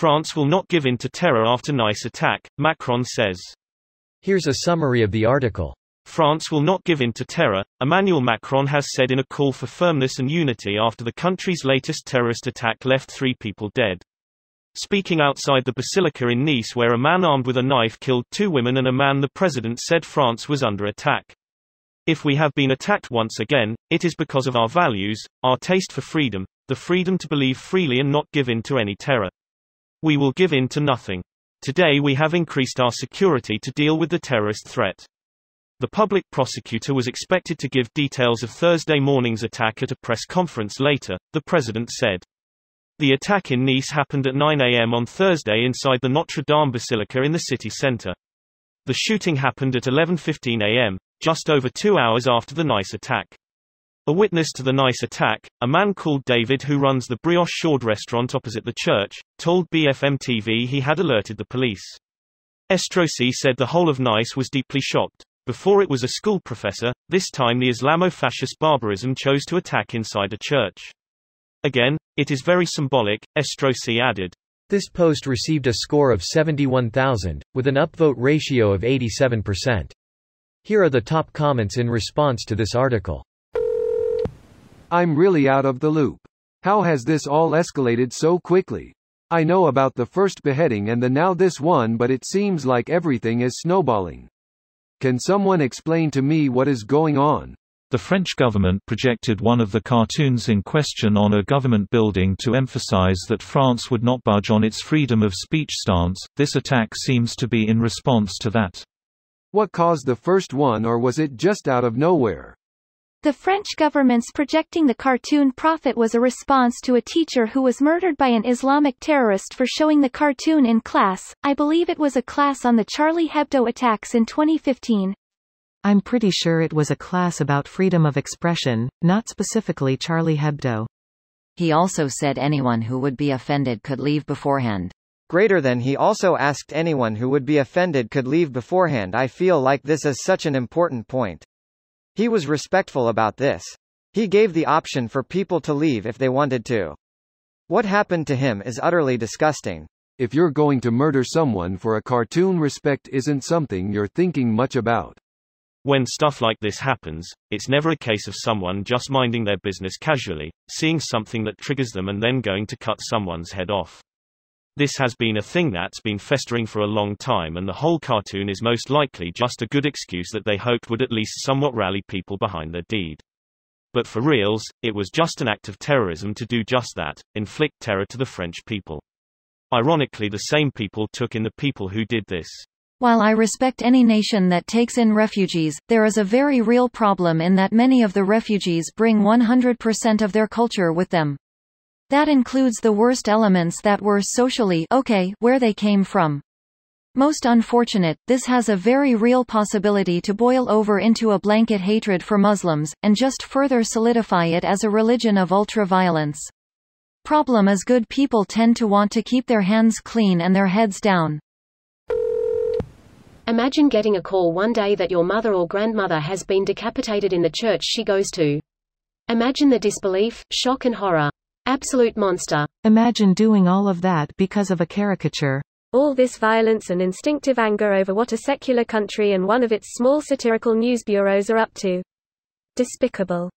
France will not give in to terror after Nice attack, Macron says. Here's a summary of the article. France will not give in to terror, Emmanuel Macron has said in a call for firmness and unity after the country's latest terrorist attack left 3 people dead. Speaking outside the basilica in Nice where a man armed with a knife killed 2 women and a man, the president said France was under attack. If we have been attacked once again, it is because of our values, our taste for freedom, the freedom to believe freely and not give in to any terror. We will give in to nothing. Today we have increased our security to deal with the terrorist threat. The public prosecutor was expected to give details of Thursday morning's attack at a press conference later, the president said. The attack in Nice happened at 9 a.m. on Thursday inside the Notre Dame Basilica in the city center. The shooting happened at 11:15 a.m., just over 2 hours after the Nice attack. A witness to the Nice attack, a man called David who runs the Brioche Chaude restaurant opposite the church, told BFM TV he had alerted the police. Estrosi said the whole of Nice was deeply shocked. Before it was a school professor, this time the Islamo-fascist barbarism chose to attack inside a church. Again, it is very symbolic, Estrosi added. This post received a score of 71,000, with an upvote ratio of 87%. Here are the top comments in response to this article. I'm really out of the loop. How has this all escalated so quickly? I know about the first beheading and the now this one, but it seems like everything is snowballing. Can someone explain to me what is going on? The French government projected one of the cartoons in question on a government building to emphasize that France would not budge on its freedom of speech stance. This attack seems to be in response to that. What caused the first one, or was it just out of nowhere? The French government's projecting the cartoon prophet was a response to a teacher who was murdered by an Islamic terrorist for showing the cartoon in class. I believe it was a class on the Charlie Hebdo attacks in 2015. I'm pretty sure it was a class about freedom of expression, not specifically Charlie Hebdo. He also said anyone who would be offended could leave beforehand. Greater than he also asked anyone who would be offended could leave beforehand. I feel like this is such an important point. He was respectful about this. He gave the option for people to leave if they wanted to. What happened to him is utterly disgusting. If you're going to murder someone for a cartoon, respect isn't something you're thinking much about. When stuff like this happens, it's never a case of someone just minding their business casually, seeing something that triggers them and then going to cut someone's head off. This has been a thing that's been festering for a long time, and the whole cartoon is most likely just a good excuse that they hoped would at least somewhat rally people behind their deed. But for reals, it was just an act of terrorism to do just that, inflict terror to the French people. Ironically, the same people took in the people who did this. While I respect any nation that takes in refugees, there is a very real problem in that many of the refugees bring 100% of their culture with them. That includes the worst elements that were socially okay where they came from. Most unfortunate, this has a very real possibility to boil over into a blanket hatred for Muslims, and just further solidify it as a religion of ultra-violence. Problem is, good people tend to want to keep their hands clean and their heads down. Imagine getting a call one day that your mother or grandmother has been decapitated in the church she goes to. Imagine the disbelief, shock and horror. Absolute monster. Imagine doing all of that because of a caricature. All this violence and instinctive anger over what a secular country and one of its small satirical news bureaus are up to. Despicable.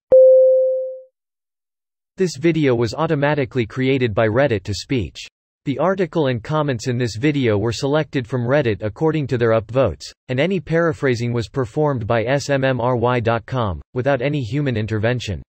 This video was automatically created by Reddit to speech. The article and comments in this video were selected from Reddit according to their upvotes, and any paraphrasing was performed by smmry.com, without any human intervention.